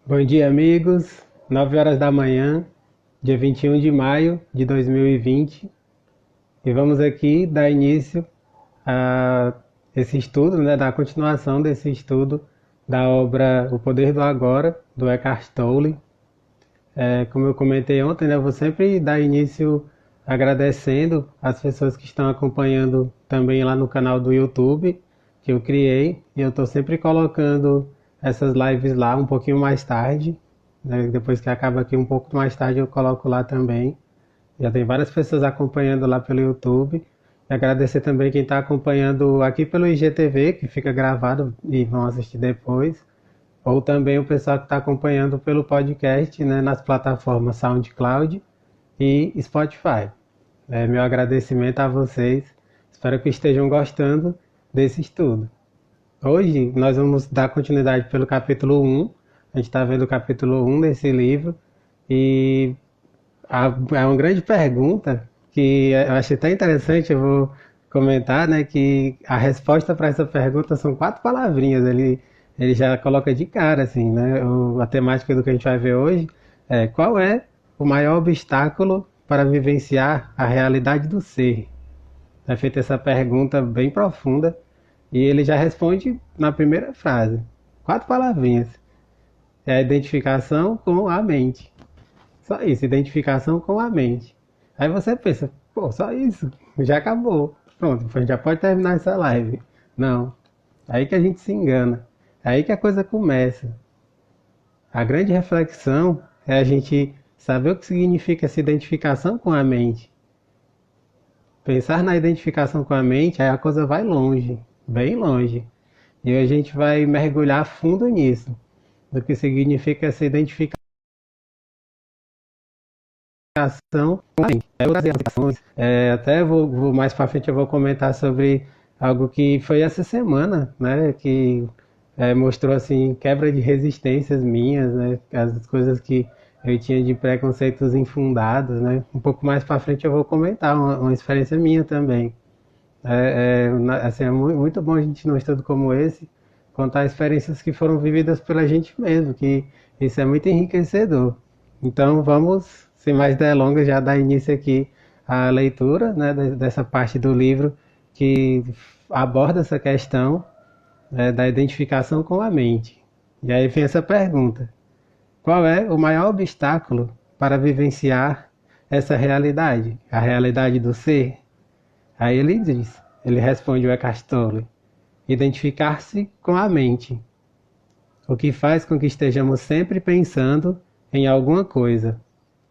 Bom dia, amigos. 9 horas da manhã, dia 21 de maio de 2020. E vamos aqui dar início a esse estudo, né, da continuação desse estudo da obra O Poder do Agora, do Eckhart Tolle. Como eu comentei ontem, né, eu vou sempre dar início agradecendo as pessoas que estão acompanhando também lá no canal do YouTube que eu criei. E eu estou sempre colocando essas lives lá um pouquinho mais tarde, né, depois que acaba aqui um pouco mais tarde eu coloco lá também. Já tem várias pessoas acompanhando lá pelo YouTube. E agradecer também quem está acompanhando aqui pelo IGTV, que fica gravado e vão assistir depois, ou também o pessoal que está acompanhando pelo podcast, né, nas plataformas SoundCloud e Spotify. Meu agradecimento a vocês. Espero que estejam gostando desse estudo. Hoje nós vamos dar continuidade pelo capítulo 1. A gente está vendo o capítulo 1 desse livro e é uma grande pergunta que eu achei até interessante, eu vou comentar, né, que a resposta para essa pergunta são quatro palavrinhas. Ele já coloca de cara, assim, né, a temática do que a gente vai ver hoje é: qual é o maior obstáculo para vivenciar a realidade do ser? É feita essa pergunta bem profunda e ele já responde na primeira frase. Quatro palavrinhas. É a identificação com a mente. Só isso, identificação com a mente. Aí você pensa, pô, só isso, já acabou. Pronto, a gente já pode terminar essa live. Não. Aí que a gente se engana. Aí que a coisa começa. A grande reflexão é a gente saber o que significa essa identificação com a mente. Pensar na identificação com a mente, aí a coisa vai longe, bem longe. E a gente vai mergulhar fundo nisso, do que significa essa identificação com a mente. Até mais para frente eu vou comentar sobre algo que foi essa semana, né, que mostrou assim quebra de resistências minhas, né, as coisas que eu tinha de preconceitos infundados, né. Um pouco mais para frente eu vou comentar uma experiência minha também. Assim, é muito bom a gente num estudo como esse contar experiências que foram vividas pela gente mesmo, que isso é muito enriquecedor. Então vamos, sem mais delongas, já dar início aqui à leitura, né, dessa parte do livro que aborda essa questão, da identificação com a mente. E aí vem essa pergunta: qual é o maior obstáculo para vivenciar essa realidade, a realidade do ser? Aí ele responde o Eckhart Tolle: identificar-se com a mente, o que faz com que estejamos sempre pensando em alguma coisa.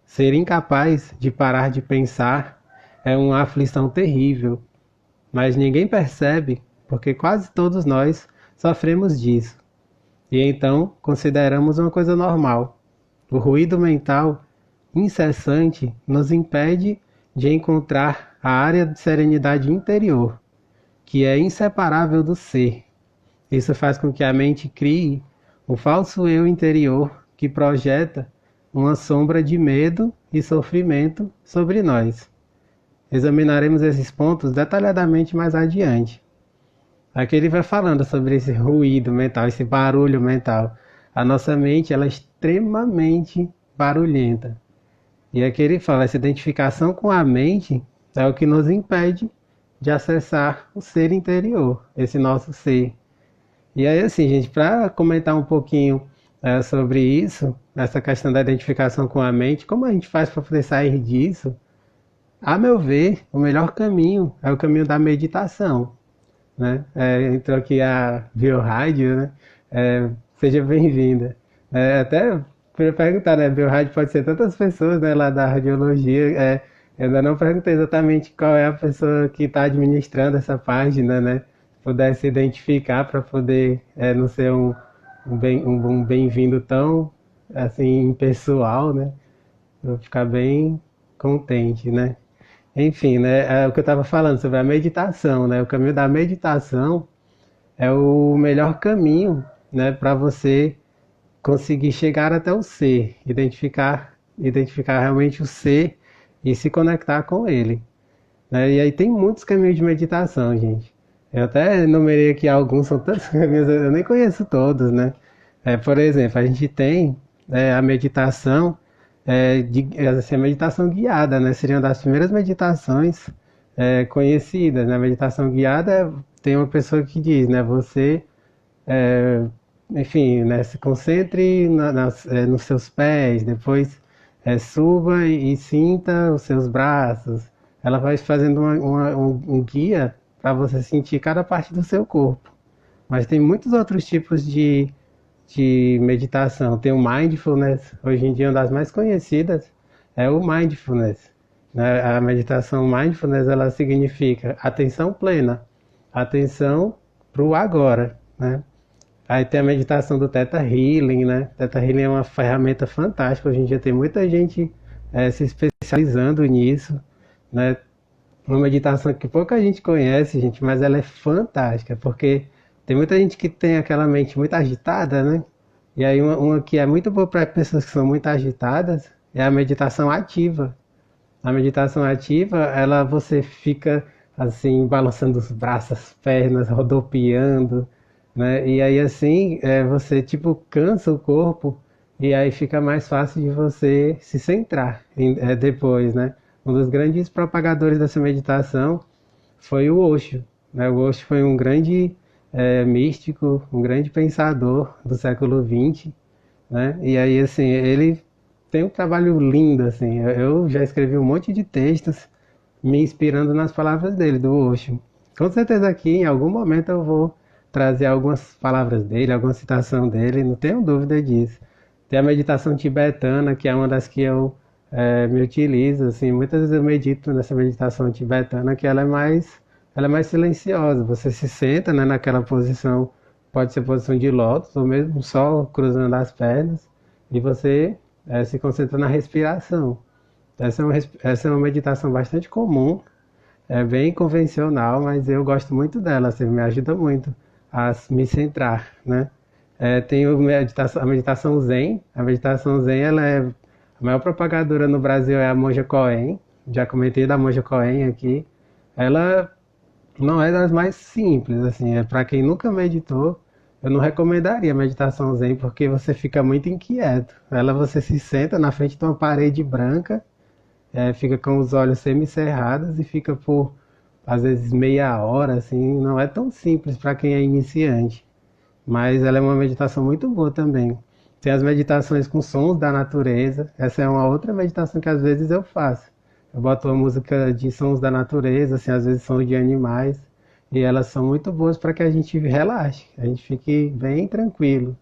Ser incapaz de parar de pensar é uma aflição terrível, mas ninguém percebe porque quase todos nós sofremos disso. E então consideramos uma coisa normal. O ruído mental incessante nos impede de encontrar a área de serenidade interior, que é inseparável do ser. Isso faz com que a mente crie um falso eu interior que projeta uma sombra de medo e sofrimento sobre nós. Examinaremos esses pontos detalhadamente mais adiante. Aqui ele vai falando sobre esse ruído mental, esse barulho mental. A nossa mente ela é extremamente barulhenta. E aqui ele fala: essa identificação com a mente é o que nos impede de acessar o ser interior, esse nosso ser. E aí, assim, gente, para comentar um pouquinho sobre isso, essa questão da identificação com a mente, como a gente faz para poder sair disso? A meu ver, o melhor caminho é o caminho da meditação, né? Entrou aqui a Biorádio, né? Seja bem-vinda. Até para perguntar, né? Biorádio pode ser tantas pessoas, né? Lá da radiologia. Eu ainda não perguntei exatamente qual é a pessoa que está administrando essa página, né? Pudesse identificar para poder não ser um bem-vindo tão assim impessoal, né? Eu vou ficar bem contente, né? Enfim, né? É o que eu estava falando sobre a meditação, né? O caminho da meditação é o melhor caminho, né, para você conseguir chegar até o ser, identificar realmente o ser e se conectar com ele, né? E aí tem muitos caminhos de meditação, gente. Eu até enumerei aqui alguns, são tantos caminhos, eu nem conheço todos, né? Por exemplo, a gente tem a meditação, assim, a meditação guiada, né? Seria uma das primeiras meditações conhecidas, né? A meditação guiada tem uma pessoa que diz, né? Você, é, enfim, né? Se concentre nos seus pés, depois suba e sinta os seus braços. Ela vai fazendo um guia para você sentir cada parte do seu corpo. Mas tem muitos outros tipos de meditação. Tem o mindfulness, hoje em dia uma das mais conhecidas é o mindfulness, né? A meditação mindfulness ela significa atenção plena, atenção para o agora, né? Aí tem a meditação do Theta Healing, né? Theta Healing é uma ferramenta fantástica. Hoje em dia tem muita gente se especializando nisso, né? Uma meditação que pouca gente conhece, gente, mas ela é fantástica, porque tem muita gente que tem aquela mente muito agitada, né? E aí uma que é muito boa para pessoas que são muito agitadas é a meditação ativa. A meditação ativa, ela você fica assim balançando os braços, as pernas, rodopiando, né? E aí assim você tipo cansa o corpo e aí fica mais fácil de você se centrar depois, né? Um dos grandes propagadores dessa meditação foi o Osho, né? O Osho foi um grande místico, um grande pensador do século XX, né? E aí, assim, ele tem um trabalho lindo, assim. Eu já escrevi um monte de textos me inspirando nas palavras dele, do Osho. Com certeza aqui, em algum momento, eu vou trazer algumas palavras dele, alguma citação dele, não tenho dúvida disso. Tem a meditação tibetana, que é uma das que eu me utilizo, assim, muitas vezes eu medito nessa meditação tibetana, que ela é mais silenciosa. Você se senta, né, naquela posição, pode ser posição de lótus, ou mesmo só cruzando as pernas, e você se concentra na respiração. Essa é uma meditação bastante comum, é bem convencional, mas eu gosto muito dela, assim, me ajuda muito a me centrar, né? Tem a meditação Zen. A meditação Zen, ela é a maior propagadora no Brasil é a Monja Coen. Já comentei da Monja Coen aqui. Ela não é das mais simples, assim, é para quem nunca meditou. Eu não recomendaria a meditação Zen porque você fica muito inquieto. Ela você se senta na frente de uma parede branca, fica com os olhos semicerrados e fica por às vezes meia hora, assim, não é tão simples para quem é iniciante, mas ela é uma meditação muito boa também. Tem as meditações com sons da natureza, essa é uma outra meditação que às vezes eu faço. Eu boto uma música de sons da natureza, assim, às vezes sons de animais, e elas são muito boas para que a gente relaxe, a gente fique bem tranquilo.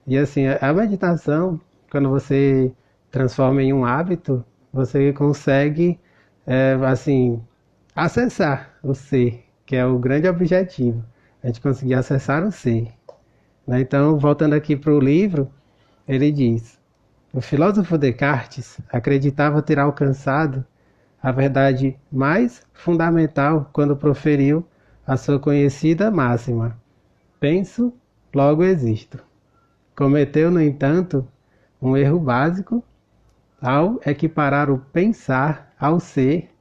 E assim, a meditação, quando você transforma em um hábito, você consegue, assim, acessar o ser, que é o grande objetivo. A gente conseguir acessar o ser, né? Então, voltando aqui para o livro, ele diz: o filósofo Descartes acreditava ter alcançado a verdade mais fundamental quando proferiu a sua conhecida máxima: penso, logo existo. Cometeu, no entanto, um erro básico ao equiparar o pensar ao ser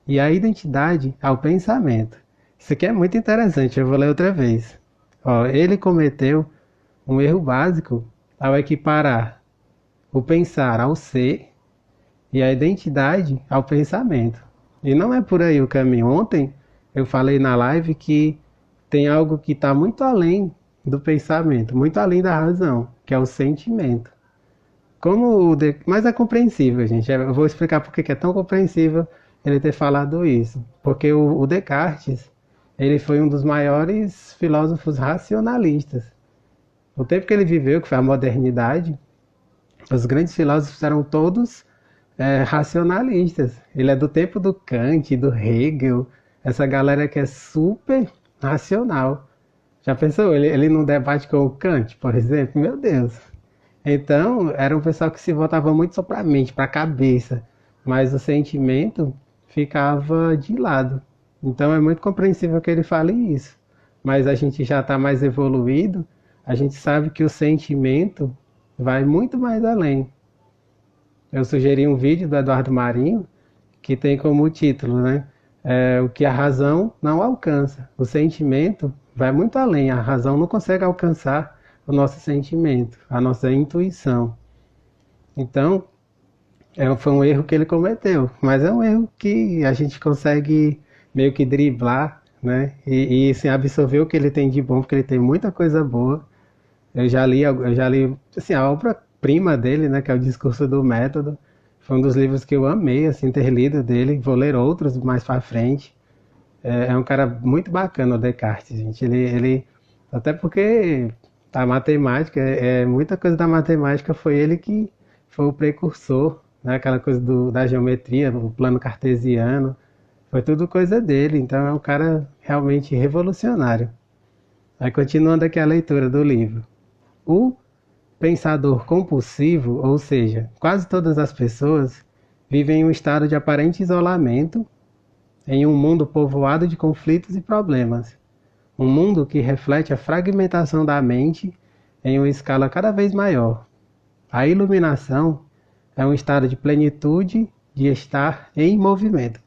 e a identidade ao pensamento. Isso aqui é muito interessante, eu vou ler outra vez. Ó, ele cometeu um erro básico ao equiparar o pensar ao ser e a identidade ao pensamento. E não é por aí o caminho. Ontem eu falei na live que tem algo que está muito além do pensamento, muito além da razão, que é o sentimento. Mas é compreensível, gente. Eu vou explicar por que é tão compreensível ele ter falado isso. Porque o Descartes, ele foi um dos maiores filósofos racionalistas. O tempo que ele viveu, que foi a modernidade, os grandes filósofos eram todos racionalistas. Ele é do tempo do Kant, do Hegel, essa galera que é super racional. Já pensou? Ele num debate com o Kant, por exemplo? Meu Deus! Então, era um pessoal que se voltava muito só para a mente, para a cabeça, mas o sentimento ficava de lado. Então, é muito compreensível que ele fale isso. Mas a gente já está mais evoluído, a gente sabe que o sentimento vai muito mais além. Eu sugeri um vídeo do Eduardo Marinho que tem como título, né? O que a razão não alcança. O sentimento vai muito além. A razão não consegue alcançar o nosso sentimento, a nossa intuição. Então, foi um erro que ele cometeu, mas é um erro que a gente consegue meio que driblar, né? E assim, absorver o que ele tem de bom, porque ele tem muita coisa boa. Eu já li assim, a obra-prima dele, né, que é o Discurso do Método. Foi um dos livros que eu amei, assim, ter lido dele. Vou ler outros mais para frente. É um cara muito bacana, o Descartes, gente. Até porque a matemática, muita coisa da matemática foi ele que foi o precursor, né? Aquela coisa da geometria, do plano cartesiano. Foi tudo coisa dele. Então é um cara realmente revolucionário. Aí continuando aqui a leitura do livro. O pensador compulsivo, ou seja, quase todas as pessoas, vivem em um estado de aparente isolamento em um mundo povoado de conflitos e problemas. Um mundo que reflete a fragmentação da mente em uma escala cada vez maior. A iluminação é um estado de plenitude, de estar em movimento,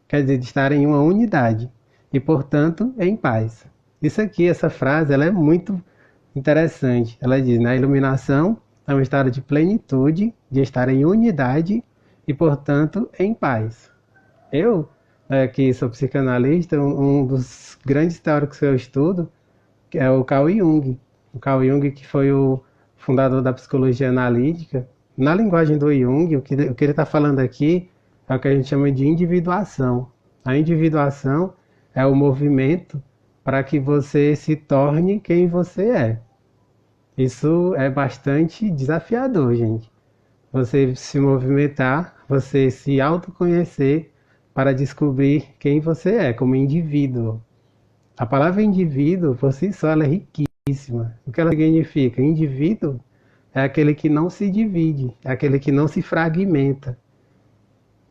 quer dizer, de estar em uma unidade e, portanto, em paz. Isso aqui, essa frase, ela é muito interessante. Ela diz, né, a iluminação é um estado de plenitude, de estar em unidade e, portanto, em paz. Eu, que sou psicanalista, um dos grandes teóricos que eu estudo é o Carl Jung. O Carl Jung, que foi o fundador da psicologia analítica. Na linguagem do Jung, o que ele está falando aqui é o que a gente chama de individuação. A individuação é o movimento para que você se torne quem você é. Isso é bastante desafiador, gente. Você se movimentar, você se autoconhecer para descobrir quem você é como indivíduo. A palavra indivíduo, por si só, ela é riquíssima. O que ela significa? Indivíduo é aquele que não se divide, é aquele que não se fragmenta.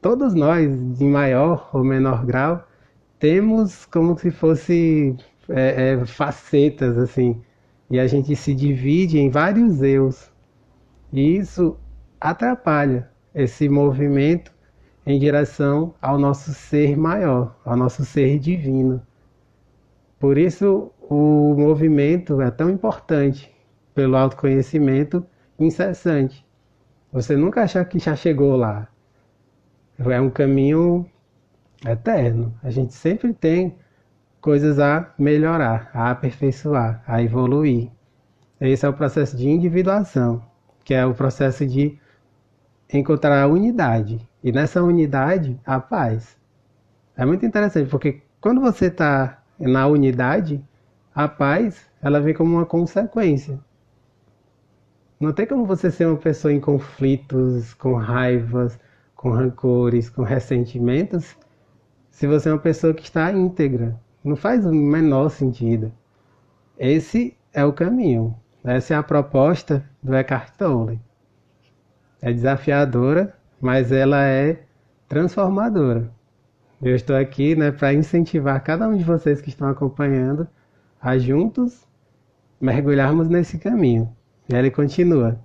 Todos nós, em maior ou menor grau, temos como se fosse facetas, assim, e a gente se divide em vários eus. E isso atrapalha esse movimento em direção ao nosso ser maior, ao nosso ser divino. Por isso, o movimento é tão importante, pelo autoconhecimento incessante. Você nunca achar que já chegou lá. É um caminho eterno. A gente sempre tem coisas a melhorar, a aperfeiçoar, a evoluir. Esse é o processo de individuação, que é o processo de encontrar a unidade. E nessa unidade, a paz. É muito interessante, porque quando você está na unidade, a paz, ela vem como uma consequência. Não tem como você ser uma pessoa em conflitos, com raivas, com rancores, com ressentimentos, se você é uma pessoa que está íntegra. Não faz o menor sentido. Esse é o caminho. Essa é a proposta do Eckhart Tolle. É desafiadora, mas ela é transformadora. Eu estou aqui, né, para incentivar cada um de vocês que estão acompanhando a juntos mergulharmos nesse caminho. E ele continua.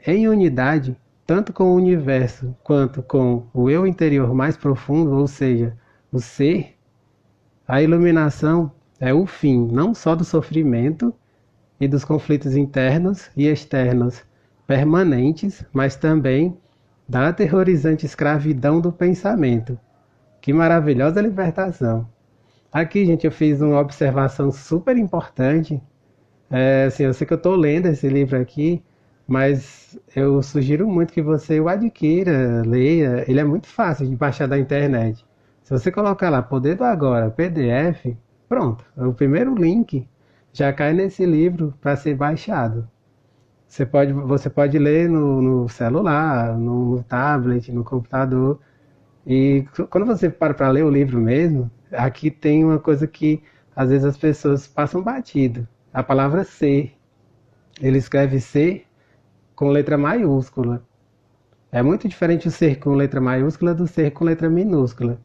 Em unidade, tanto com o universo quanto com o eu interior mais profundo, ou seja, o ser, a iluminação é o fim não só do sofrimento e dos conflitos internos e externos permanentes, mas também da aterrorizante escravidão do pensamento. Que maravilhosa libertação! Aqui, gente, eu fiz uma observação super importante. Assim, eu sei que eu estou lendo esse livro aqui, mas eu sugiro muito que você o adquira, leia. Ele é muito fácil de baixar da internet. Se você colocar lá Poder do Agora, PDF, pronto. O primeiro link já cai nesse livro para ser baixado. Você pode ler no celular, no tablet, no computador. E quando você para ler o livro mesmo, aqui tem uma coisa que às vezes as pessoas passam batido. A palavra ser. Ele escreve ser com letra maiúscula. É muito diferente o ser com letra maiúscula do ser com letra minúscula.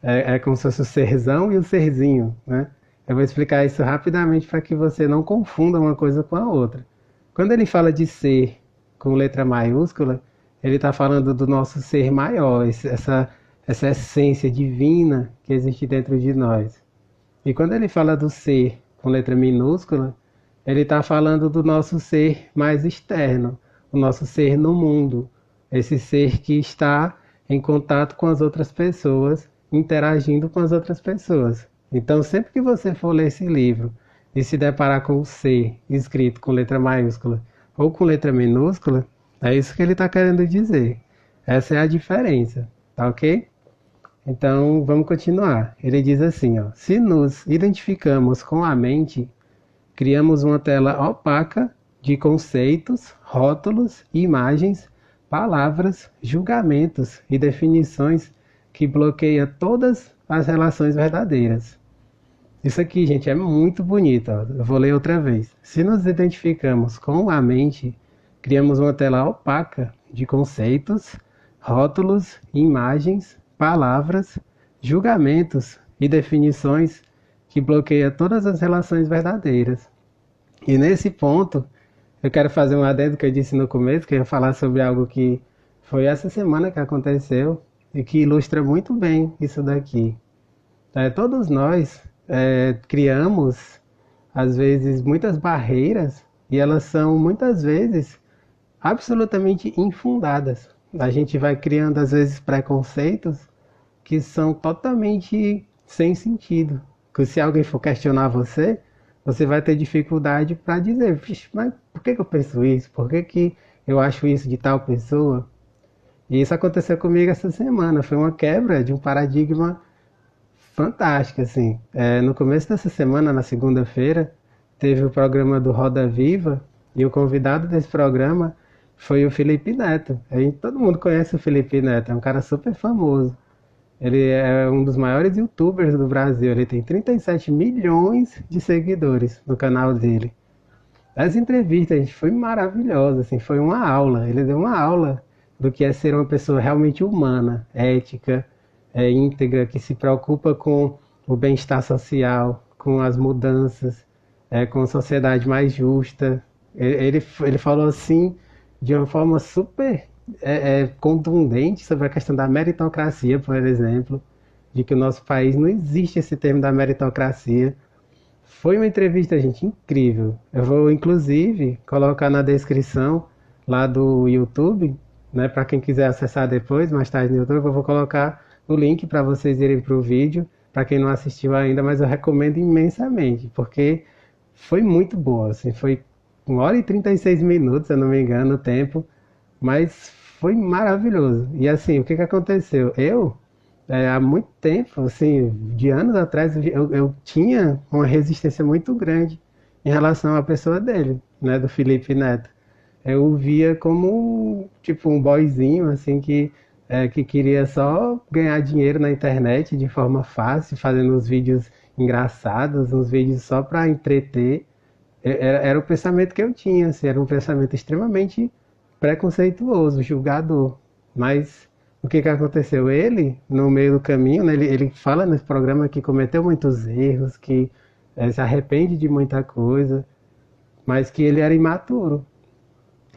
É como se fosse o serzão e o serzinho, né? Eu vou explicar isso rapidamente para que você não confunda uma coisa com a outra. Quando ele fala de ser com letra maiúscula, ele está falando do nosso ser maior, essa essência divina que existe dentro de nós. E quando ele fala do ser com letra minúscula, ele está falando do nosso ser mais externo, o nosso ser no mundo, esse ser que está em contato com as outras pessoas, interagindo com as outras pessoas. Então, sempre que você for ler esse livro e se deparar com o ser escrito com letra maiúscula ou com letra minúscula, é isso que ele está querendo dizer. Essa é a diferença, tá ok? Então, vamos continuar. Ele diz assim, ó: se nos identificamos com a mente, criamos uma tela opaca de conceitos, rótulos, imagens, palavras, julgamentos e definições que bloqueia todas as relações verdadeiras. Isso aqui, gente, é muito bonito. Ó. Eu vou ler outra vez. Se nos identificamos com a mente, criamos uma tela opaca de conceitos, rótulos, imagens, palavras, julgamentos e definições que bloqueia todas as relações verdadeiras. E nesse ponto, eu quero fazer um adendo que eu disse no começo, que eu ia falar sobre algo que foi essa semana que aconteceu e que ilustra muito bem isso daqui. Todos nós criamos, às vezes, muitas barreiras e elas são, muitas vezes, absolutamente infundadas. A gente vai criando, às vezes, preconceitos que são totalmente sem sentido. Que se alguém for questionar você, você vai ter dificuldade para dizer, mas por que eu penso isso? Por que eu acho isso de tal pessoa? E isso aconteceu comigo essa semana. Foi uma quebra de um paradigma fantástico, assim. No começo dessa semana, na segunda-feira, teve o programa do Roda Viva e o convidado desse programa foi o Felipe Neto. Todo mundo conhece o Felipe Neto, é um cara super famoso. Ele é um dos maiores youtubers do Brasil. Ele tem 37 milhões de seguidores no canal dele. Essa entrevista, gente, foi maravilhosa, assim, foi uma aula. Ele deu uma aula do que é ser uma pessoa realmente humana, ética, íntegra, que se preocupa com o bem-estar social, com as mudanças, com a sociedade mais justa. Ele falou assim de uma forma super contundente sobre a questão da meritocracia, por exemplo, de que o nosso país não existe esse termo da meritocracia. Foi uma entrevista, gente, incrível. Eu vou, inclusive, colocar na descrição lá do YouTube, né, para quem quiser acessar depois, mais tarde no YouTube, eu vou colocar o link para vocês irem para o vídeo, para quem não assistiu ainda, mas eu recomendo imensamente, porque foi muito boa, assim, foi 1 hora e 36 minutos, se eu não me engano, o tempo, mas foi maravilhoso. E assim, o que aconteceu? Há muito tempo, assim, de anos atrás, eu tinha uma resistência muito grande em relação à pessoa dele, né, do Felipe Neto. Eu o via como tipo um boyzinho, assim, que queria só ganhar dinheiro na internet de forma fácil, fazendo uns vídeos engraçados, uns vídeos só para entreter. Era o pensamento que eu tinha, assim, era um pensamento extremamente preconceituoso, julgador. Mas o que aconteceu? Ele, no meio do caminho, né, ele fala nesse programa que cometeu muitos erros, que se arrepende de muita coisa, mas que ele era imaturo.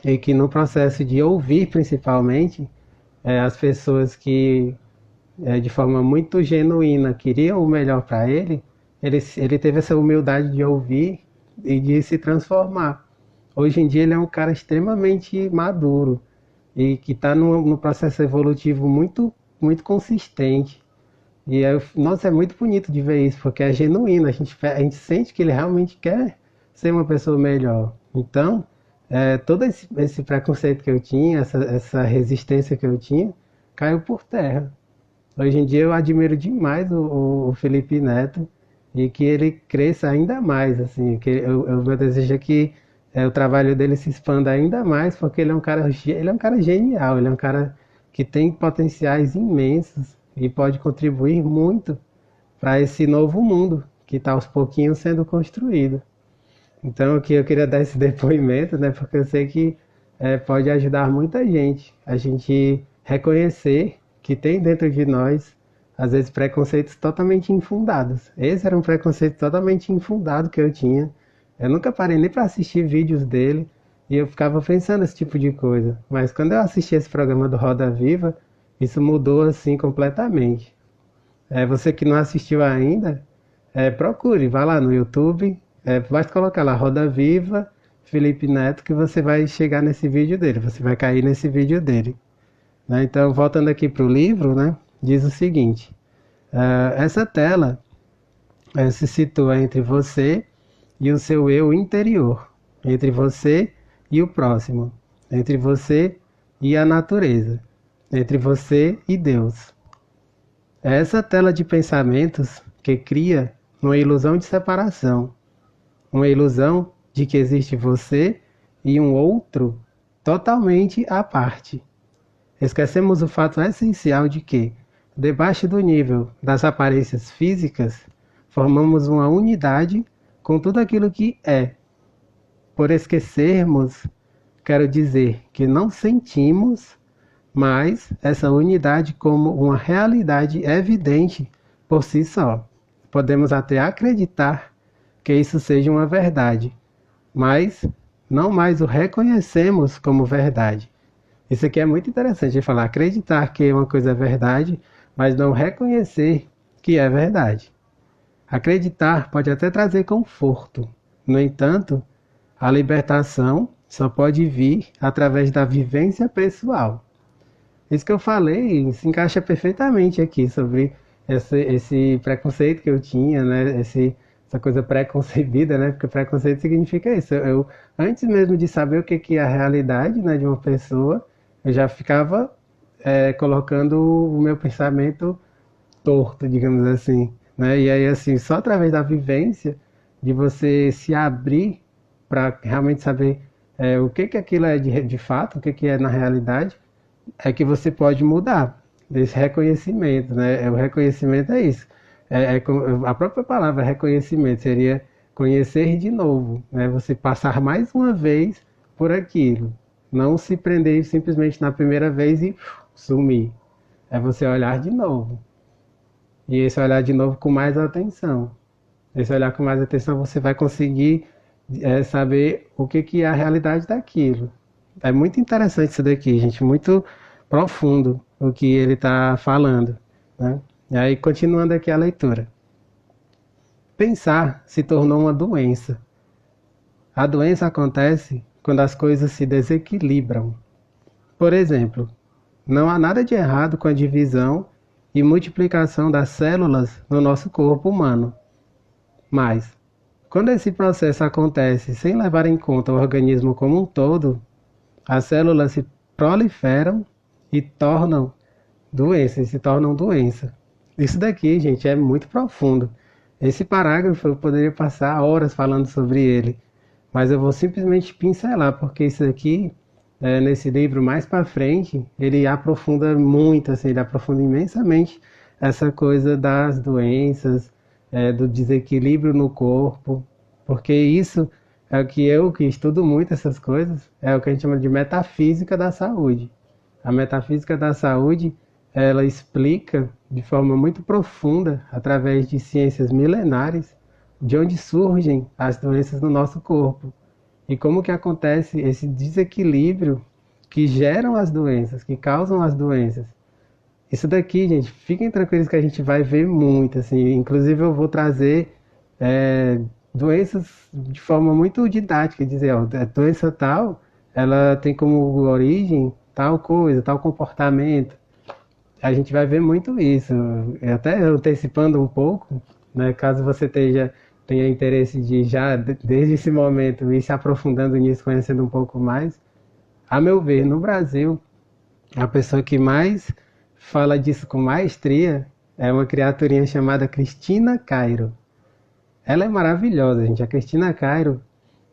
E que no processo de ouvir, principalmente, as pessoas que, de forma muito genuína, queriam o melhor para ele teve essa humildade de ouvir e de se transformar. Hoje em dia ele é um cara extremamente maduro e que está no processo evolutivo muito, muito consistente. E nossa, é muito bonito de ver isso, porque é genuíno, a gente sente que ele realmente quer ser uma pessoa melhor. Então, todo esse preconceito que eu tinha, essa resistência que eu tinha, caiu por terra. Hoje em dia eu admiro demais o Felipe Neto e que ele cresça ainda mais, assim, o meu desejo é que o trabalho dele se expanda ainda mais, porque ele é um cara genial, ele é um cara que tem potenciais imensos e pode contribuir muito para esse novo mundo que está aos pouquinhos sendo construído. Então, aqui eu queria dar esse depoimento, né, porque eu sei que pode ajudar muita gente a gente reconhecer que tem dentro de nós, às vezes, preconceitos totalmente infundados. Esse era um preconceito totalmente infundado que eu tinha. Eu nunca parei nem para assistir vídeos dele e eu ficava pensando esse tipo de coisa. Mas quando eu assisti esse programa do Roda Viva, isso mudou assim completamente. Você que não assistiu ainda, procure, vá lá no YouTube, Basta colocar lá Roda Viva, Felipe Neto, que você vai chegar nesse vídeo dele, você vai cair nesse vídeo dele. Né? Então, voltando aqui para o livro, né, diz o seguinte: essa tela se situa entre você e o seu eu interior, entre você e o próximo, entre você e a natureza, entre você e Deus. É essa tela de pensamentos que cria uma ilusão de separação, uma ilusão de que existe você e um outro totalmente à parte. Esquecemos o fato essencial de que, debaixo do nível das aparências físicas, formamos uma unidade com tudo aquilo que é. Por esquecermos, quero dizer que não sentimos mais essa unidade como uma realidade evidente por si só. Podemos até acreditar que isso seja uma verdade, mas não mais o reconhecemos como verdade. Isso aqui é muito interessante de falar, acreditar que uma coisa é verdade, mas não reconhecer que é verdade. Acreditar pode até trazer conforto. No entanto, a libertação só pode vir através da vivência pessoal. Isso que eu falei se encaixa perfeitamente aqui sobre esse preconceito que eu tinha, né? Essa coisa pré-concebida, né? Porque preconceito significa isso. Antes mesmo de saber o que é a realidade, né, de uma pessoa, eu já ficava colocando o meu pensamento torto, digamos assim, né? E aí, assim, só através da vivência, de você se abrir para realmente saber o que aquilo é de fato, o que é na realidade, é que você pode mudar desse reconhecimento, né? O reconhecimento é isso. A própria palavra reconhecimento seria conhecer de novo, né? Você passar mais uma vez por aquilo. Não se prender simplesmente na primeira vez e sumir. É você olhar de novo. E esse olhar de novo com mais atenção. Esse olhar com mais atenção você vai conseguir saber o que é a realidade daquilo. É muito interessante isso daqui, gente. Muito profundo o que ele está falando. Né? E aí, continuando aqui a leitura. Pensar se tornou uma doença. A doença acontece quando as coisas se desequilibram. Por exemplo, não há nada de errado com a divisão e multiplicação das células no nosso corpo humano. Mas, quando esse processo acontece sem levar em conta o organismo como um todo, as células se proliferam e se tornam doença. Isso daqui, gente, é muito profundo. Esse parágrafo eu poderia passar horas falando sobre ele, mas eu vou simplesmente pincelar, porque isso aqui, nesse livro mais para frente, ele aprofunda muito, assim, ele aprofunda imensamente essa coisa das doenças, do desequilíbrio no corpo, porque isso é o que eu, que estudo muito essas coisas, é o que a gente chama de metafísica da saúde. A metafísica da saúde, ela explica de forma muito profunda, através de ciências milenares, de onde surgem as doenças no nosso corpo. E como que acontece esse desequilíbrio que geram as doenças, que causam as doenças. Isso daqui, gente, fiquem tranquilos que a gente vai ver muito, assim. Inclusive eu vou trazer doenças de forma muito didática, dizer, ó, a doença tal, ela tem como origem tal coisa, tal comportamento. A gente vai ver muito isso. Até antecipando um pouco, né, caso você tenha interesse de já, desde esse momento, ir se aprofundando nisso, conhecendo um pouco mais. A meu ver, no Brasil, a pessoa que mais fala disso com maestria é uma criaturinha chamada Cristina Cairo. Ela é maravilhosa, gente. A Cristina Cairo,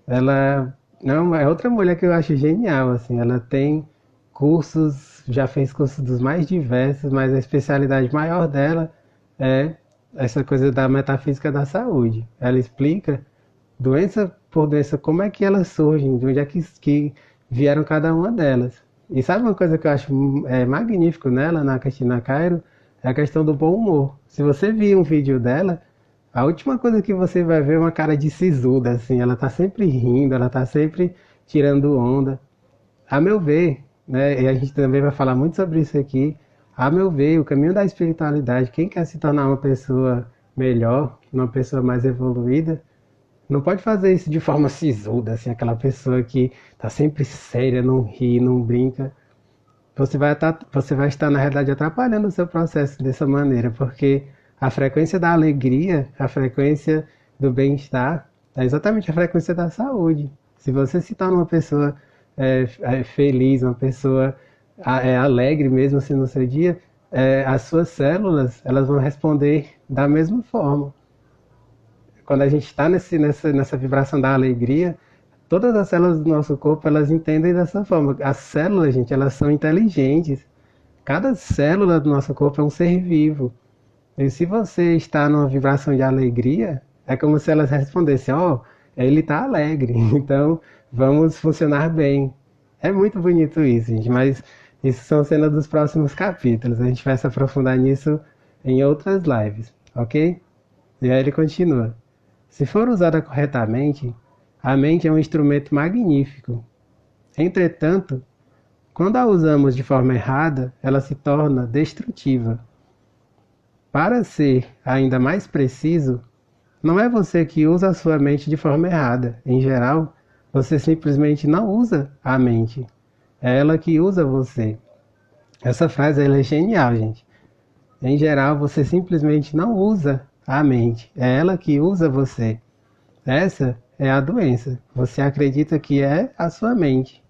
ela é outra mulher que eu acho genial, assim. Ela tem cursos, já fez cursos dos mais diversos, mas a especialidade maior dela é essa coisa da metafísica da saúde. Ela explica doença por doença como é que elas surgem, de onde é que vieram cada uma delas. E sabe uma coisa que eu acho magnífico nela, na Cristina Cairo, é a questão do bom humor. Se você vir um vídeo dela, a última coisa que você vai ver é uma cara de sisuda, assim. Ela tá sempre rindo, ela tá sempre tirando onda. A meu ver, né, e a gente também vai falar muito sobre isso aqui, a meu ver, o caminho da espiritualidade, quem quer se tornar uma pessoa melhor, uma pessoa mais evoluída, Não pode fazer isso de forma sisuda, assim, aquela pessoa que tá sempre séria, não ri, não brinca. Você vai estar, na realidade, atrapalhando o seu processo dessa maneira, porque a frequência da alegria, a frequência do bem-estar, é exatamente a frequência da saúde. Se você se torna uma pessoa feliz, uma pessoa alegre mesmo assim no seu dia, as suas células elas vão responder da mesma forma. Quando a gente está nessa vibração da alegria, todas as células do nosso corpo, elas entendem dessa forma. As células, gente, elas são inteligentes. Cada célula do nosso corpo é um ser vivo. E se você está numa vibração de alegria, é como se elas respondessem, ó, oh, ele está alegre, então vamos funcionar bem. É muito bonito isso, gente, mas isso são cenas dos próximos capítulos. A gente vai se aprofundar nisso em outras lives, ok? E aí ele continua. Se for usada corretamente, a mente é um instrumento magnífico. Entretanto, quando a usamos de forma errada, ela se torna destrutiva. Para ser ainda mais preciso, não é você que usa a sua mente de forma errada. Em geral, você simplesmente não usa a mente. É ela que usa você. Essa frase ela é genial, gente. Em geral, você simplesmente não usa a mente. É ela que usa você. Essa é a doença. Você acredita que é a sua mente.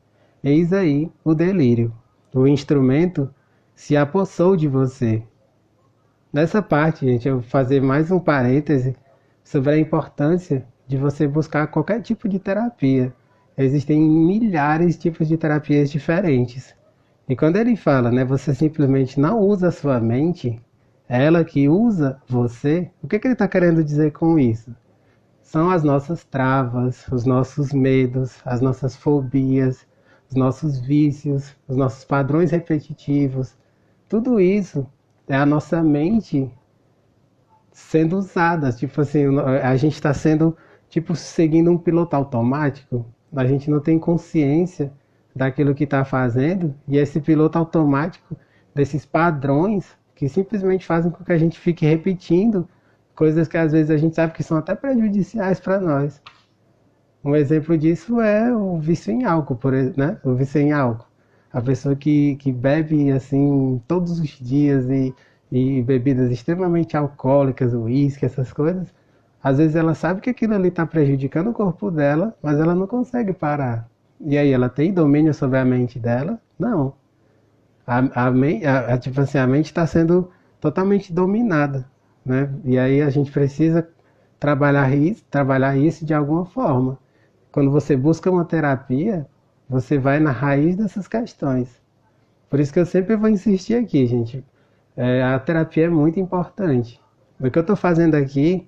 Eis aí o delírio. O instrumento se apossou de você. Nessa parte, gente, eu vou fazer mais um parêntese sobre a importância de você buscar qualquer tipo de terapia. Existem milhares de tipos de terapias diferentes. E quando ele fala, né, você simplesmente não usa a sua mente, é ela que usa você, o que ele está querendo dizer com isso? São as nossas travas, os nossos medos, as nossas fobias, os nossos vícios, os nossos padrões repetitivos. Tudo isso é a nossa mente sendo usada. Tipo assim, a gente está sendo, tipo, seguindo um piloto automático. A gente não tem consciência daquilo que está fazendo. E esse piloto automático, desses padrões, que simplesmente fazem com que a gente fique repetindo coisas que às vezes a gente sabe que são até prejudiciais para nós. Um exemplo disso é o vício em álcool, por exemplo, né? O vício em álcool. A pessoa que bebe assim todos os dias e bebidas extremamente alcoólicas, uísque, essas coisas, às vezes ela sabe que aquilo ali está prejudicando o corpo dela, mas ela não consegue parar. E aí, ela tem domínio sobre a mente dela? Não. Tipo assim, a mente está sendo totalmente dominada, né? E aí a gente precisa trabalhar isso de alguma forma. Quando você busca uma terapia, você vai na raiz dessas questões. Por isso que eu sempre vou insistir aqui, gente. A terapia é muito importante. O que eu estou fazendo aqui,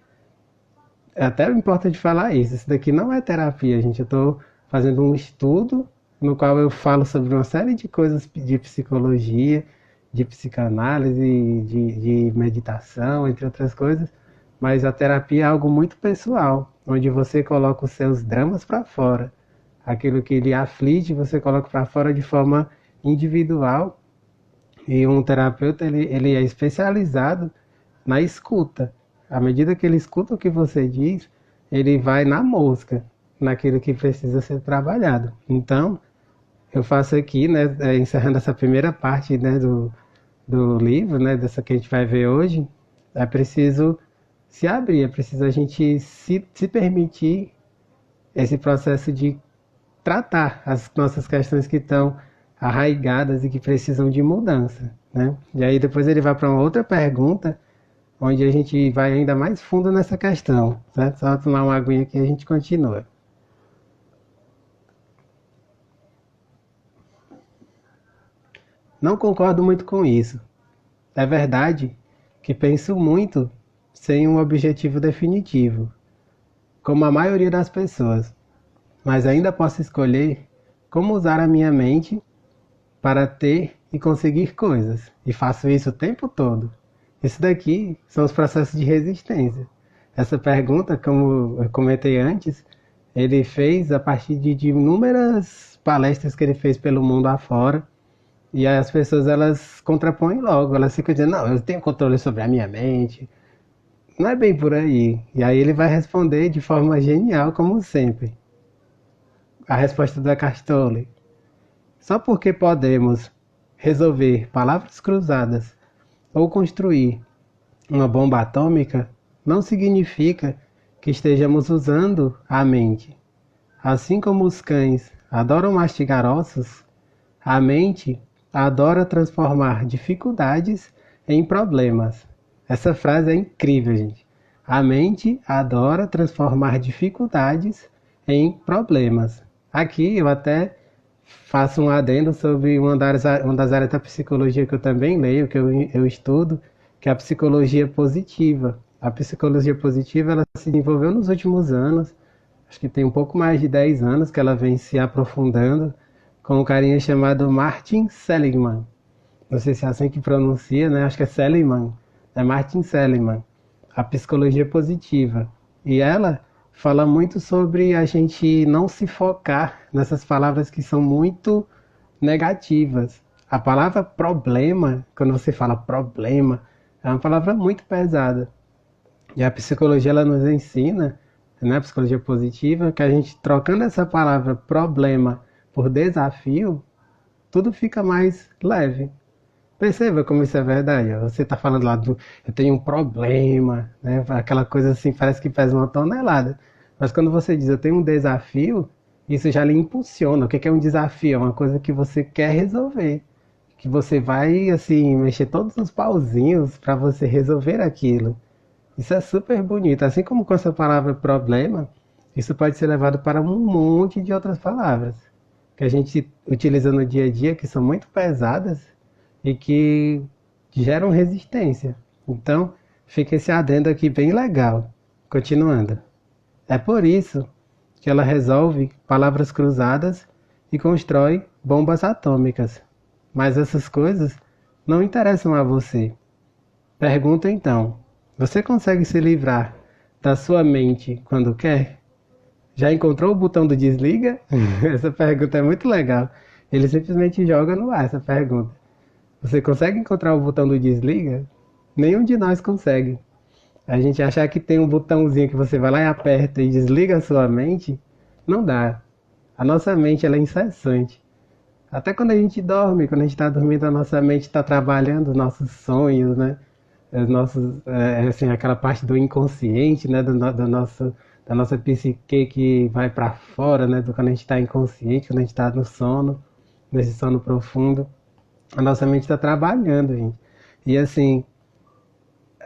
é até importante falar isso. Isso daqui não é terapia, gente. Eu estou fazendo um estudo no qual eu falo sobre uma série de coisas de psicologia, de psicanálise, de meditação, entre outras coisas. Mas a terapia é algo muito pessoal, onde você coloca os seus dramas para fora. Aquilo que lhe aflige, você coloca para fora de forma individual. E um terapeuta, ele é especializado na escuta. À medida que ele escuta o que você diz, ele vai na mosca, naquilo que precisa ser trabalhado. Então, eu faço aqui, né, encerrando essa primeira parte, né, do livro, né, dessa que a gente vai ver hoje, é preciso se abrir, é preciso a gente se permitir esse processo de tratar as nossas questões que estão arraigadas e que precisam de mudança, né? E aí depois ele vai para uma outra pergunta, onde a gente vai ainda mais fundo nessa questão, certo? Só tomar uma aguinha aqui e a gente continua. Não concordo muito com isso. É verdade que penso muito sem um objetivo definitivo, como a maioria das pessoas, mas ainda posso escolher como usar a minha mente para ter e conseguir coisas, e faço isso o tempo todo. Isso daqui são os processos de resistência. Essa pergunta, como eu comentei antes, ele fez a partir de inúmeras palestras que ele fez pelo mundo afora. E aí as pessoas elas contrapõem logo, elas ficam dizendo, não, eu tenho controle sobre a minha mente. não é bem por aí. E aí ele vai responder de forma genial, como sempre. A resposta da Castole. Só porque podemos resolver palavras cruzadas ou construir uma bomba atômica, não significa que estejamos usando a mente. Assim como os cães adoram mastigar ossos, a mente adora transformar dificuldades em problemas. Essa frase é incrível, gente. A mente adora transformar dificuldades em problemas. Aqui eu até faço um adendo sobre uma das áreas da psicologia que eu também leio, que eu estudo, que é a psicologia positiva. A psicologia positiva ela se desenvolveu nos últimos anos, acho que tem um pouco mais de 10 anos que ela vem se aprofundando, com um carinha chamado Martin Seligman. Não sei se é assim que pronuncia, né? Acho que é Seligman. É Martin Seligman. A psicologia positiva. E ela fala muito sobre a gente não se focar nessas palavras que são muito negativas. A palavra problema, quando você fala problema, é uma palavra muito pesada. E a psicologia ela nos ensina, né, a psicologia positiva, que a gente trocando essa palavra problema por desafio, tudo fica mais leve. Perceba como isso é verdade. Você está falando lá do eu tenho um problema, né? Aquela coisa assim, parece que pesa uma tonelada. Mas quando você diz eu tenho um desafio, isso já lhe impulsiona. O que é um desafio? É uma coisa que você quer resolver. Que você vai, assim, mexer todos os pauzinhos para você resolver aquilo. Isso é super bonito. Assim como com essa palavra problema, isso pode ser levado para um monte de outras palavras que a gente utiliza no dia a dia, que são muito pesadas e que geram resistência. Então, fica esse adendo aqui bem legal. Continuando. É por isso que ela resolve palavras cruzadas e constrói bombas atômicas. Mas essas coisas não interessam a você. Pergunta então: você consegue se livrar da sua mente quando quer? Já encontrou o botão do desliga? Essa pergunta é muito legal. Ele simplesmente joga no ar essa pergunta. Você consegue encontrar o botão do desliga? Nenhum de nós consegue. A gente achar que tem um botãozinho que você vai lá e aperta e desliga a sua mente, não dá. A nossa mente ela é incessante. Até quando a gente dorme, quando a gente está dormindo, a nossa mente está trabalhando nossos sonhos, né? Os nossos, assim, aquela parte do inconsciente, né? Da nossa psique que vai para fora, né? Do quando a gente está inconsciente, quando a gente está no sono, nesse sono profundo. A nossa mente está trabalhando, gente. E assim,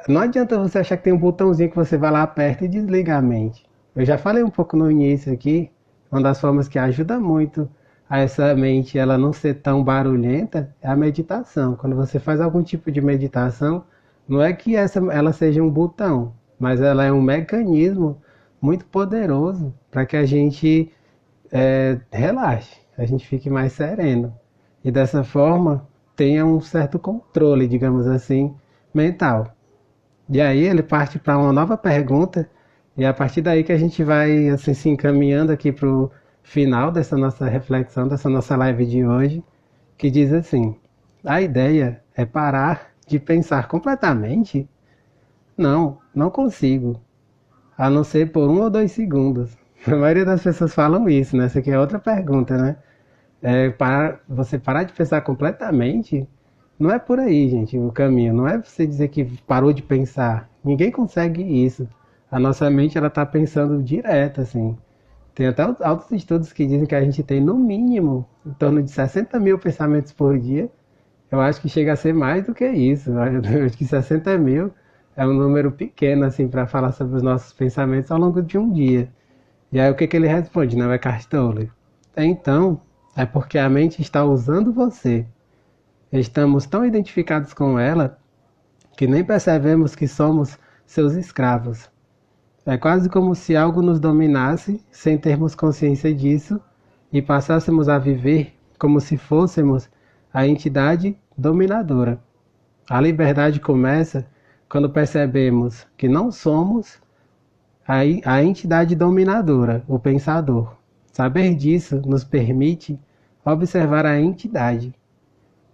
não adianta você achar que tem um botãozinho que você vai lá, aperta e desliga a mente. Eu já falei um pouco no início aqui, uma das formas que ajuda muito a essa mente ela não ser tão barulhenta é a meditação. Quando você faz algum tipo de meditação, não é que ela seja um botão, mas ela é um mecanismo muito poderoso para que a gente relaxe, a gente fique mais sereno. E dessa forma tenha um certo controle, digamos assim, mental. E aí ele parte para uma nova pergunta, e é a partir daí que a gente vai assim, se encaminhando aqui para o final dessa nossa reflexão, dessa nossa live de hoje, que diz assim: a ideia é parar de pensar completamente? Não, não consigo, a não ser por 1 ou 2 segundos. A maioria das pessoas falam isso, né? Essa aqui é outra pergunta, né? Você parar de pensar completamente, não é por aí, gente, o caminho. Não é você dizer que parou de pensar. Ninguém consegue isso. A nossa mente, ela tá pensando direto, assim. Tem até altos estudos que dizem que a gente tem, no mínimo, em torno de 60 mil pensamentos por dia. Eu acho que chega a ser mais do que isso. Eu acho que 60 mil é um número pequeno, assim, para falar sobre os nossos pensamentos ao longo de um dia. E aí o que ele responde, não é, Castole? Então, é porque a mente está usando você. Estamos tão identificados com ela que nem percebemos que somos seus escravos. É quase como se algo nos dominasse sem termos consciência disso e passássemos a viver como se fôssemos a entidade dominadora. A liberdade começa quando percebemos que não somos a entidade dominadora, o pensador. Saber disso nos permite observar a entidade.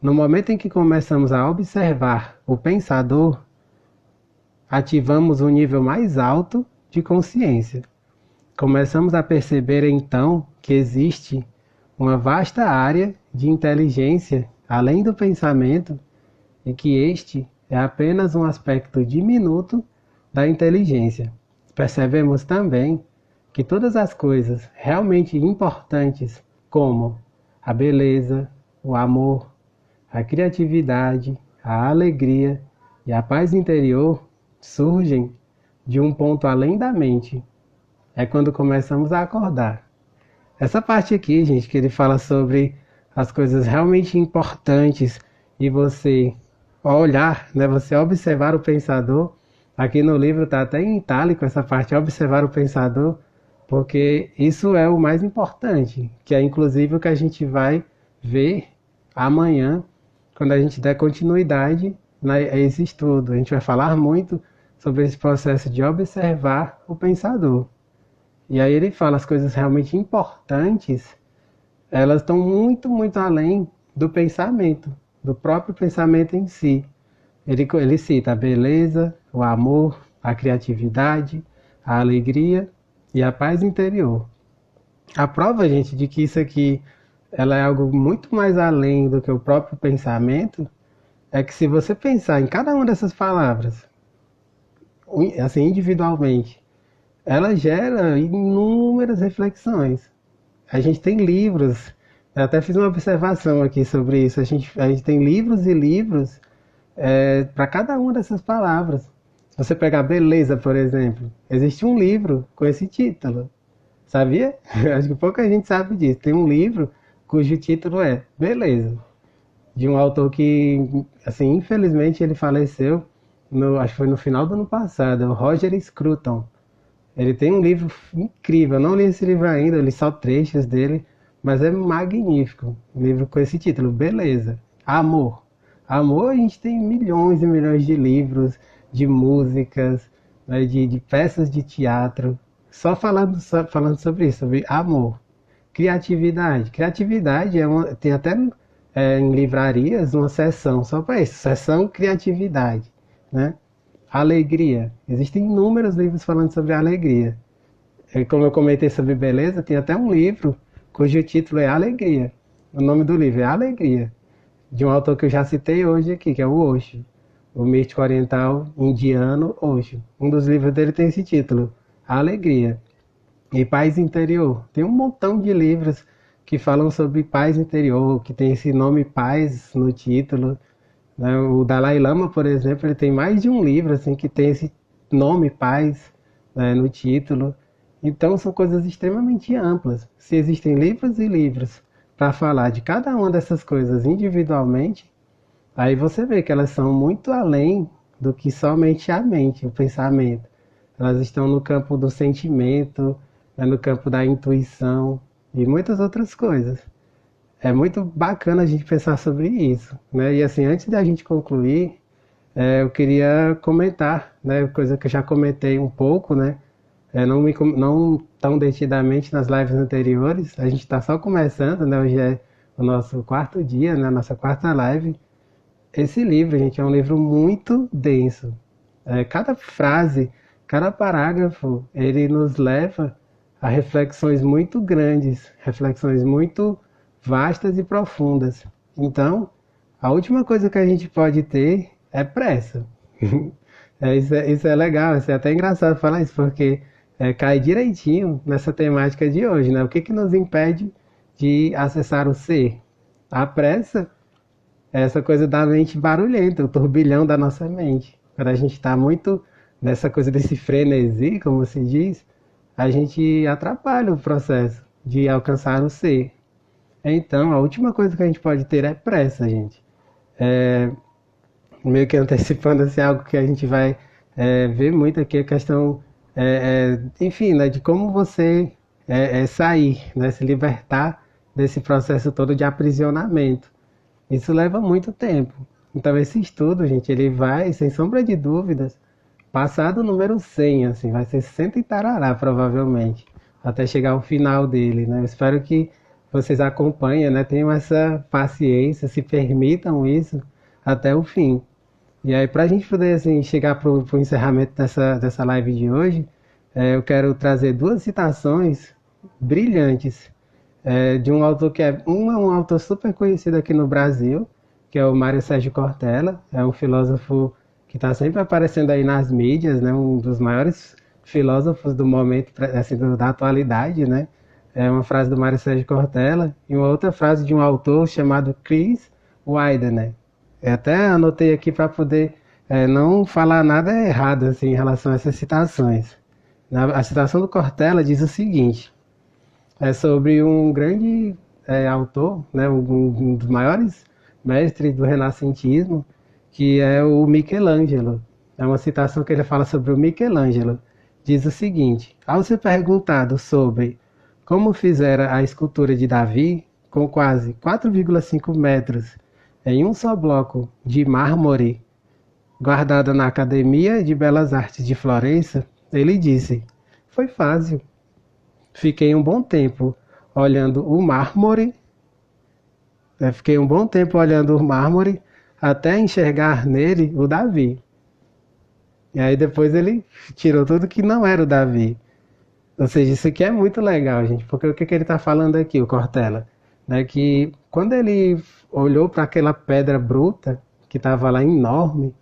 No momento em que começamos a observar o pensador, ativamos um nível mais alto de consciência. Começamos a perceber então que existe uma vasta área de inteligência além do pensamento e que este é apenas um aspecto diminuto da inteligência. Percebemos também que todas as coisas realmente importantes, como a beleza, o amor, a criatividade, a alegria e a paz interior, surgem de um ponto além da mente. É quando começamos a acordar. Essa parte aqui, gente, que ele fala sobre as coisas realmente importantes e você olhar, né, você observar o pensador. Aqui no livro está até em itálico essa parte, observar o pensador, porque isso é o mais importante, que é inclusive o que a gente vai ver amanhã, quando a gente der continuidade a esse estudo. A gente vai falar muito sobre esse processo de observar o pensador. E aí ele fala as coisas realmente importantes, elas estão muito, muito além do pensamento, do próprio pensamento em si. Ele cita a beleza, o amor, a criatividade, a alegria e a paz interior. A prova, gente, de que isso aqui ela é algo muito mais além do que o próprio pensamento, é que se você pensar em cada uma dessas palavras, assim, individualmente, ela gera inúmeras reflexões. A gente tem livros, eu até fiz uma observação aqui sobre isso, a gente tem livros e livros para cada uma dessas palavras. Se você pegar beleza, por exemplo, existe um livro com esse título. Sabia? Acho que pouca gente sabe disso. Tem um livro cujo título é Beleza, de um autor que, assim, infelizmente ele faleceu, acho que foi no final do ano passado, o Roger Scruton. Ele tem um livro incrível, eu não li esse livro ainda, eu li só trechos dele, mas é magnífico. Um livro com esse título, Beleza. Amor. Amor, a gente tem milhões e milhões de livros, de músicas, né, de peças de teatro, só falando sobre isso, sobre amor. Criatividade. Criatividade tem até em livrarias uma seção só para isso, seção criatividade, né? Alegria. Existem inúmeros livros falando sobre alegria. Como eu comentei sobre beleza, tem até um livro cujo título é Alegria. O nome do livro é Alegria, de um autor que eu já citei hoje aqui, que é o Osho, o místico oriental indiano Osho. Um dos livros dele tem esse título, Alegria. E paz interior. Tem um montão de livros que falam sobre paz interior, que tem esse nome paz no título. O Dalai Lama, por exemplo, ele tem mais de um livro assim que tem esse nome paz, né, no título. Então são coisas extremamente amplas. Se existem livros e livros para falar de cada uma dessas coisas individualmente, aí você vê que elas são muito além do que somente a mente, o pensamento. Elas estão no campo do sentimento, né, no campo da intuição e muitas outras coisas. É muito bacana a gente pensar sobre isso, né? E assim, antes da gente concluir, eu queria comentar, né, coisa que eu já comentei um pouco, né? Não tão detidamente nas lives anteriores, a gente está só começando, né? Hoje é o nosso quarto dia, né? Nossa quarta live. Esse livro, gente, é um livro muito denso. Cada frase, cada parágrafo, ele nos leva a reflexões muito grandes, reflexões muito vastas e profundas. Então, a última coisa que a gente pode ter é pressa. Isso é legal, isso é até engraçado falar isso, porque cai direitinho nessa temática de hoje, né? O que nos impede de acessar o ser? A pressa é essa coisa da mente barulhenta, o turbilhão da nossa mente. Quando a gente está muito nessa coisa desse frenesi, como se diz, a gente atrapalha o processo de alcançar o ser. Então, a última coisa que a gente pode ter é pressa, gente. Meio que antecipando assim, algo que a gente vai ver muito aqui, a questão, enfim, né, de como você sair, né, se libertar desse processo todo de aprisionamento. Isso leva muito tempo. Então, esse estudo, gente, ele vai, sem sombra de dúvidas, passar do número 100, assim, vai ser 100 e tarará, provavelmente, até chegar ao final dele, né? Eu espero que vocês acompanhem, né? Tenham essa paciência, se permitam isso até o fim. E aí, para a gente poder assim, chegar para o encerramento dessa live de hoje, eu quero trazer duas citações brilhantes de um autor que um autor super conhecido aqui no Brasil, que é o Mário Sérgio Cortella. É um filósofo que está sempre aparecendo aí nas mídias, né? Um dos maiores filósofos do momento, assim, da atualidade, né? É uma frase do Mário Sérgio Cortella e uma outra frase de um autor chamado Chris Widener. Eu até anotei aqui para poder não falar nada errado assim, em relação a essas citações. A citação do Cortella diz o seguinte: é sobre um grande autor, né, um dos maiores mestres do renascentismo, que é o Michelangelo. É uma citação que ele fala sobre o Michelangelo. Diz o seguinte: ao ser perguntado sobre como fizera a escultura de Davi, com quase 4,5 metros em um só bloco de mármore, guardada na Academia de Belas Artes de Florença, ele disse: foi fácil. Fiquei um bom tempo olhando o mármore, fiquei um bom tempo olhando o mármore até enxergar nele o Davi. E aí depois ele tirou tudo que não era o Davi. Ou seja, isso aqui é muito legal, gente, porque o que, que ele está falando aqui, o Cortella? Né, que quando ele olhou para aquela pedra bruta, que estava lá enorme,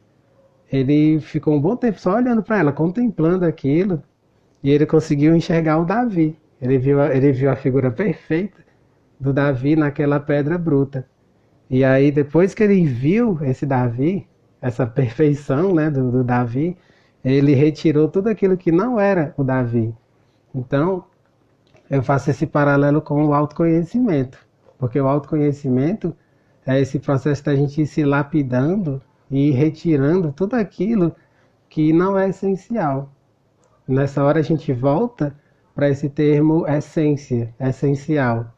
ele ficou um bom tempo só olhando para ela, contemplando aquilo, e ele conseguiu enxergar o Davi. Ele viu a figura perfeita do Davi naquela pedra bruta. E aí, depois que ele viu esse Davi, essa perfeição, né, do Davi, ele retirou tudo aquilo que não era o Davi. Então, eu faço esse paralelo com o autoconhecimento, porque o autoconhecimento é esse processo da gente ir se lapidando e ir retirando tudo aquilo que não é essencial. Nessa hora a gente volta para esse termo essência, essencial.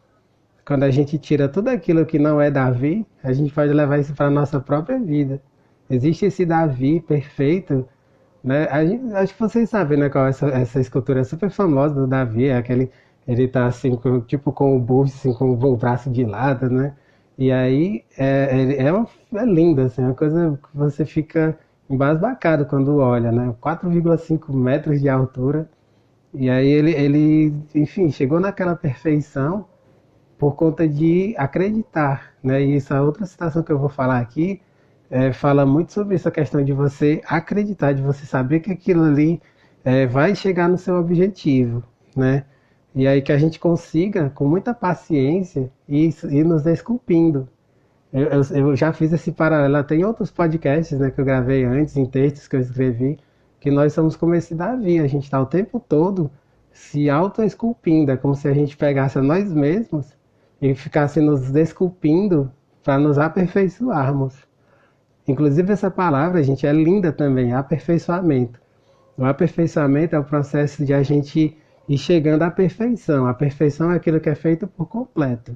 Quando a gente tira tudo aquilo que não é Davi, a gente pode levar isso para a nossa própria vida. Existe esse Davi perfeito, né? Acho que vocês sabem, né, qual é essa escultura super famosa do Davi, é aquele, ele tá assim, tipo com o busto, assim, com o braço de lado, né? E aí é lindo, assim, é uma coisa que você fica embasbacado quando olha, né? 4,5 metros de altura, e aí enfim, chegou naquela perfeição por conta de acreditar, né? E essa outra citação que eu vou falar aqui fala muito sobre essa questão de você acreditar, de você saber que aquilo ali vai chegar no seu objetivo, né? E aí que a gente consiga, com muita paciência, ir nos desculpindo. Eu já fiz esse paralelo, tem outros podcasts, né, que eu gravei antes, em textos que eu escrevi, que nós somos como esse Davi, a gente está o tempo todo se auto-esculpindo, é como se a gente pegasse a nós mesmos e ficasse nos desculpindo para nos aperfeiçoarmos. Inclusive essa palavra, gente, é linda também, aperfeiçoamento. O aperfeiçoamento é o processo de a gente ir chegando à perfeição. A perfeição é aquilo que é feito por completo.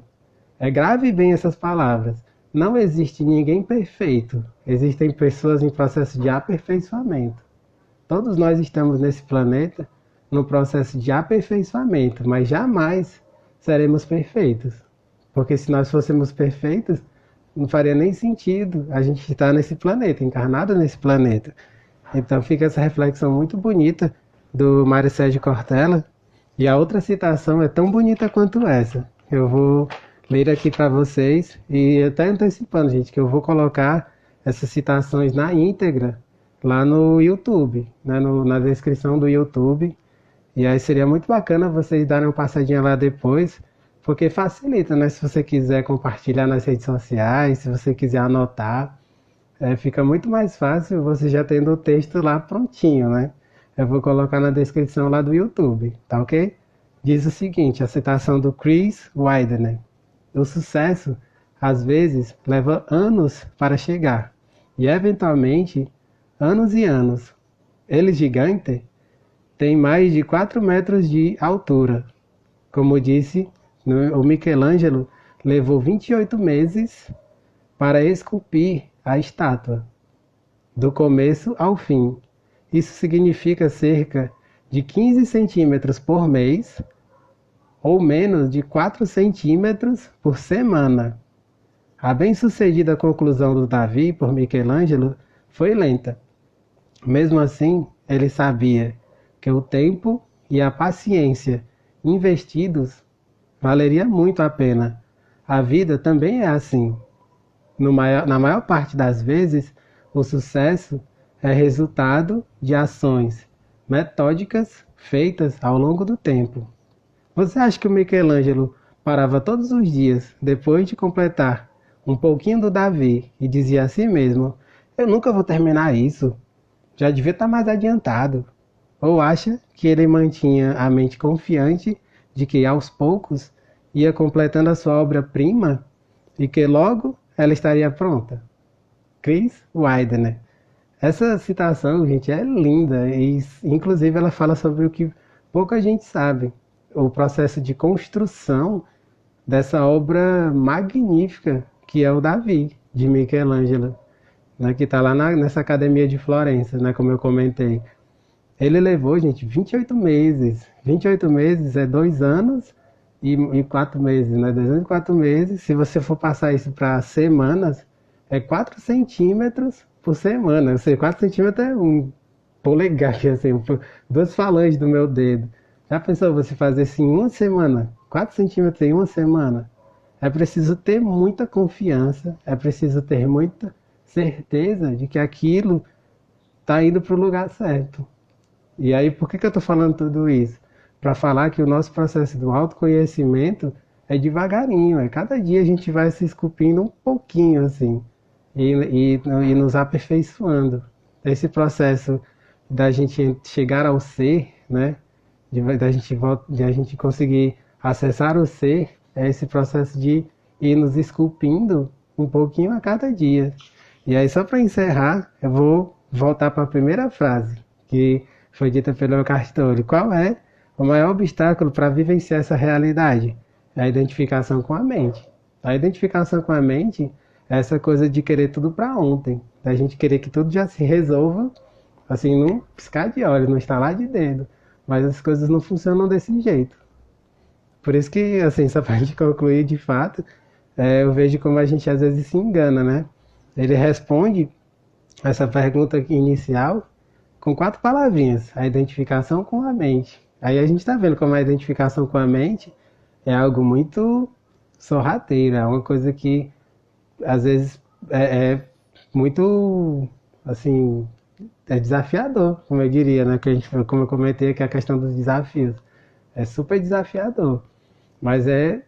Grave bem essas palavras. Não existe ninguém perfeito. Existem pessoas em processo de aperfeiçoamento. Todos nós estamos nesse planeta no processo de aperfeiçoamento, mas jamais seremos perfeitos. Porque se nós fôssemos perfeitos, não faria nem sentido a gente estar nesse planeta, encarnado nesse planeta. Então fica essa reflexão muito bonita do Mário Sérgio Cortella. E a outra citação é tão bonita quanto essa. Eu vou ler aqui para vocês e até antecipando, gente, que eu vou colocar essas citações na íntegra lá no YouTube, né, na descrição do YouTube. E aí seria muito bacana vocês darem uma passadinha lá depois, porque facilita, né? Se você quiser compartilhar nas redes sociais, se você quiser anotar, fica muito mais fácil você já tendo o texto lá prontinho, né? Eu vou colocar na descrição lá do YouTube, tá ok? Diz o seguinte, a citação do Chris Widener: o sucesso, às vezes, leva anos para chegar, e eventualmente, anos e anos. Ele gigante tem mais de 4 metros de altura. Como disse, o Michelangelo levou 28 meses para esculpir a estátua, do começo ao fim. Isso significa cerca de 15 centímetros por mês, ou menos de 4 centímetros por semana. A bem-sucedida conclusão do Davi por Michelangelo foi lenta. Mesmo assim, ele sabia que o tempo e a paciência investidos valeria muito a pena. A vida também é assim. Na maior parte das vezes, o sucesso é resultado de ações metódicas feitas ao longo do tempo. Você acha que o Michelangelo parava todos os dias, depois de completar um pouquinho do Davi, e dizia a si mesmo: eu nunca vou terminar isso, já devia estar mais adiantado? Ou acha que ele mantinha a mente confiante de que aos poucos ia completando a sua obra-prima e que logo ela estaria pronta? Chris Widener. Essa citação, gente, é linda e, inclusive, ela fala sobre o que pouca gente sabe, o processo de construção dessa obra magnífica que é o Davi, de Michelangelo, né, que está lá nessa academia de Florença, né, como eu comentei. Ele levou, gente, 28 meses. 28 meses é 2 anos e 4 meses, né? 2 anos e 4 meses. Se você for passar isso para semanas, é 4 centímetros por semana. Ou seja, 4 centímetros é um polegar, assim, duas falanges do meu dedo. Já pensou você fazer isso em uma semana? 4 centímetros em uma semana? É preciso ter muita confiança, é preciso ter muita certeza de que aquilo está indo para o lugar certo. E aí, por que eu estou falando tudo isso? Para falar que o nosso processo do autoconhecimento é devagarinho, é cada dia a gente vai se esculpindo um pouquinho, assim, e nos aperfeiçoando. Esse processo da gente chegar ao ser, né, de a gente conseguir acessar o ser, é esse processo de ir nos esculpindo um pouquinho a cada dia. E aí, só para encerrar, eu vou voltar para a primeira frase, que foi dita pelo Eckhart Tolle. Qual é o maior obstáculo para vivenciar essa realidade? É a identificação com a mente. A identificação com a mente é essa coisa de querer tudo para ontem. A gente querer que tudo já se resolva, assim, num piscar de olhos, num estalar de dedo. Mas as coisas não funcionam desse jeito. Por isso que, assim, só para a gente concluir, de fato, eu vejo como a gente às vezes se engana, né? Ele responde essa pergunta aqui inicial com 4 palavrinhas: a identificação com a mente. Aí a gente está vendo como a identificação com a mente é algo muito sorrateiro, é uma coisa que às vezes é muito, assim, é desafiador, como eu diria, né? Que a gente, como eu comentei aqui, a questão dos desafios. É super desafiador, mas é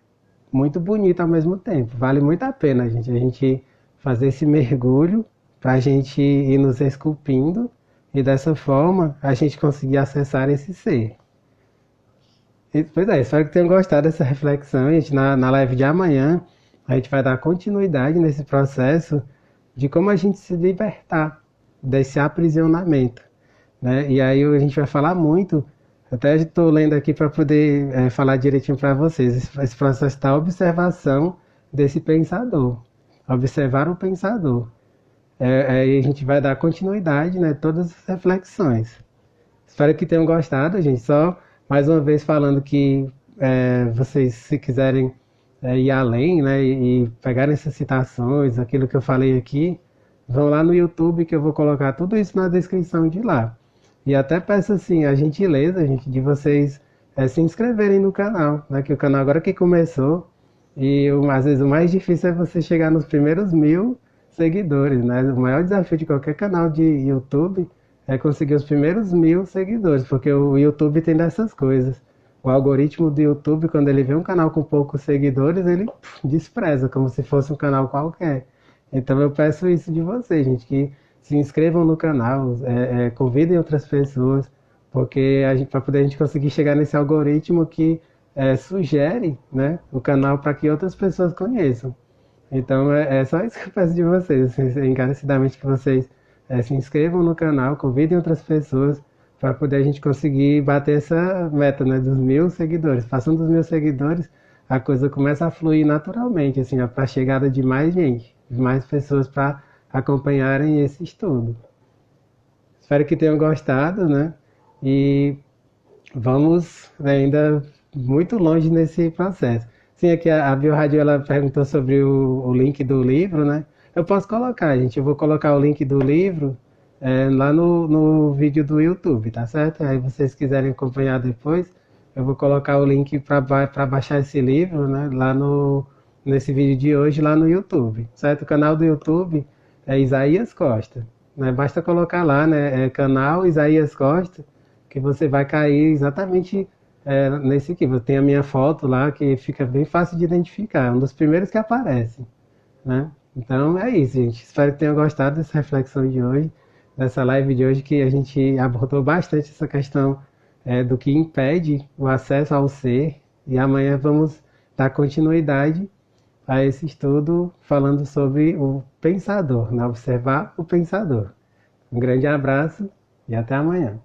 muito bonito ao mesmo tempo. Vale muito a pena, a gente fazer esse mergulho para a gente ir nos esculpindo e dessa forma a gente conseguir acessar esse ser. Pois é, espero que tenham gostado dessa reflexão. Gente, na live de amanhã a gente vai dar continuidade nesse processo de como a gente se libertar desse aprisionamento, né? E aí a gente vai falar muito, até estou lendo aqui para poder falar direitinho para vocês, esse processo da observação desse pensador, observar o pensador. Aí a gente vai dar continuidade, né, todas as reflexões. Espero que tenham gostado, gente. Só mais uma vez falando que vocês, se quiserem ir além, né, e pegarem essas citações, aquilo que eu falei aqui, vão lá no YouTube que eu vou colocar tudo isso na descrição de lá. E até peço assim a gentileza, gente, de vocês se inscreverem no canal, né, que o canal agora que começou e às vezes o mais difícil é você chegar nos primeiros 1000 seguidores, né? O maior desafio de qualquer canal de YouTube é conseguir os primeiros 1000 seguidores, porque o YouTube tem dessas coisas. O algoritmo do YouTube, quando ele vê um canal com poucos seguidores, ele despreza, como se fosse um canal qualquer. Então eu peço isso de vocês, gente, que se inscrevam no canal, convidem outras pessoas, porque para poder a gente conseguir chegar nesse algoritmo que sugere, né, o canal para que outras pessoas conheçam. Então é só isso que eu peço de vocês, encarecidamente que vocês se inscrevam no canal, convidem outras pessoas para poder a gente conseguir bater essa meta, né, dos 1000 seguidores. Passando dos 1000 seguidores, a coisa começa a fluir naturalmente, assim, para a chegada de mais gente, de mais pessoas para acompanharem esse estudo. Espero que tenham gostado, né? E vamos ainda muito longe nesse processo. Sim, aqui a BioRádio ela perguntou sobre o link do livro, né? Eu posso colocar, gente. Eu vou colocar o link do livro lá no vídeo do YouTube, tá certo? Aí vocês quiserem acompanhar depois, eu vou colocar o link para baixar esse livro, né? Lá nesse vídeo de hoje, lá no YouTube, certo? O canal do YouTube é Isaías Costa, né? Basta colocar lá, né? Canal Isaías Costa, que você vai cair exatamente nesse aqui. Tem a minha foto lá, que fica bem fácil de identificar. É um dos primeiros que aparece, né? Então é isso, gente. Espero que tenham gostado dessa reflexão de hoje, dessa live de hoje, que a gente abordou bastante essa questão do que impede o acesso ao ser. E amanhã vamos dar continuidade a esse estudo falando sobre o pensador, né? Observar o pensador. Um grande abraço e até amanhã.